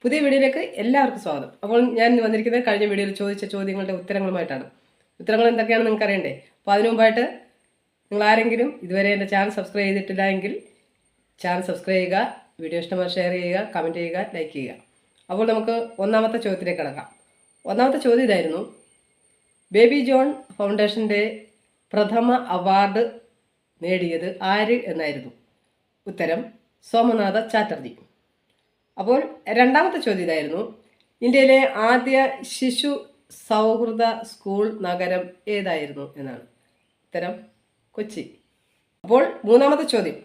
പുതിയ വീഡിയോയിലേക്ക് എല്ലാവർക്കും സ്വാഗതം. അപ്പോൾ ഞാൻ ഇന്ന് വന്നിരിക്കുന്നത് കഴിഞ്ഞ വീഡിയോയിൽ ചോദിച്ച ചോദ്യങ്ങളുടെ ഉത്തരങ്ങളുമായിട്ടാണ്. ഉത്തരങ്ങൾ എന്തൊക്കെയാണെന്ന് നിങ്ങൾക്ക് അറിയണ്ടേ? അപ്പോൾ അതിനു മുമ്പായിട്ട് നിങ്ങൾ ആരെങ്കിലും ഇതുവരെ എൻ്റെ ചാനൽ സബ്സ്ക്രൈബ് ചെയ്തിട്ടില്ല എങ്കിൽ ചാനൽ സബ്സ്ക്രൈബ് ചെയ്യുക, വീഡിയോ ഇഷ്ടമായി ഷെയർ ചെയ്യുക, കമൻറ്റ് ചെയ്യുക, ലൈക്ക് ചെയ്യുക. അപ്പോൾ നമുക്ക് ഒന്നാമത്തെ ചോദ്യത്തിലേക്ക് കിടക്കാം. ഒന്നാമത്തെ ചോദ്യം ഇതായിരുന്നു: ബേബി ജോൺ ഫൗണ്ടേഷൻ്റെ പ്രഥമ അവാർഡ് നേടിയത് ആര് എന്നായിരുന്നു. ഉത്തരം സോമനാഥ ചാറ്റർജി. അപ്പോൾ രണ്ടാമത്തെ ചോദ്യം ഇതായിരുന്നു: ഇന്ത്യയിലെ ആദ്യ ശിശു സൗഹൃദ സ്കൂൾ നഗരം ഏതായിരുന്നു എന്നാണ്. ഉത്തരം കൊച്ചി. അപ്പോൾ മൂന്നാമത്തെ ചോദ്യം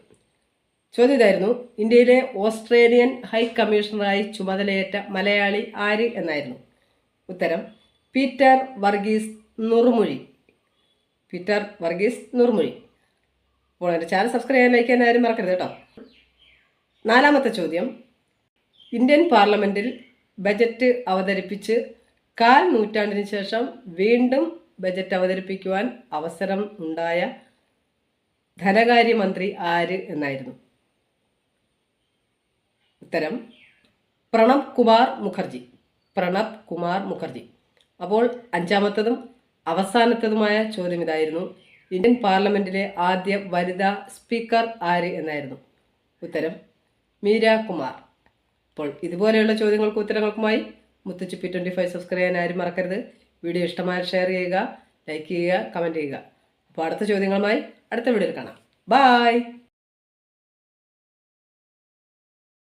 ഇതായിരുന്നു: ഇന്ത്യയിലെ ഓസ്ട്രേലിയൻ ഹൈ കമ്മീഷണറായി ചുമതലയേറ്റ മലയാളി ആര് എന്നായിരുന്നു. ഉത്തരം പീറ്റർ വർഗീസ് നുറുമുഴി. അപ്പോൾ എൻ്റെ ചാനൽ സബ്സ്ക്രൈബ് ചെയ്യാൻ, ലൈക്ക് ചെയ്യാൻ ആരും മറക്കരുത് കേട്ടോ. നാലാമത്തെ ചോദ്യം: ഇന്ത്യൻ പാർലമെൻറ്റിൽ ബജറ്റ് അവതരിപ്പിച്ച് 1/4 നൂറ്റാണ്ടിന് ശേഷം വീണ്ടും ബജറ്റ് അവതരിപ്പിക്കുവാൻ അവസരം ഉണ്ടായ ധനകാര്യമന്ത്രി ആര് എന്നായിരുന്നു. ഉത്തരം പ്രണബ് കുമാർ മുഖർജി. അപ്പോൾ അഞ്ചാമത്തതും അവസാനത്തതുമായ ചോദ്യം ഇതായിരുന്നു: ഇന്ത്യൻ പാർലമെൻറ്റിലെ ആദ്യ വനിതാ സ്പീക്കർ ആര് എന്നായിരുന്നു. ഉത്തരം മീര കുമാർ. അപ്പോൾ ഇതുപോലെയുള്ള ചോദ്യങ്ങൾക്ക് ഉത്തരങ്ങൾക്കുമായി മുത്തുച്ചിപ്പി 25 സബ്സ്ക്രൈബ് ചെയ്യാൻ ആരും മറക്കരുത്. വീഡിയോ ഇഷ്ടമായി ഷെയർ ചെയ്യുക, ലൈക്ക് ചെയ്യുക, കമൻറ്റ് ചെയ്യുക. അപ്പോൾ അടുത്ത ചോദ്യങ്ങളുമായി അടുത്ത വീഡിയോയിൽ കാണാം. ബായ്.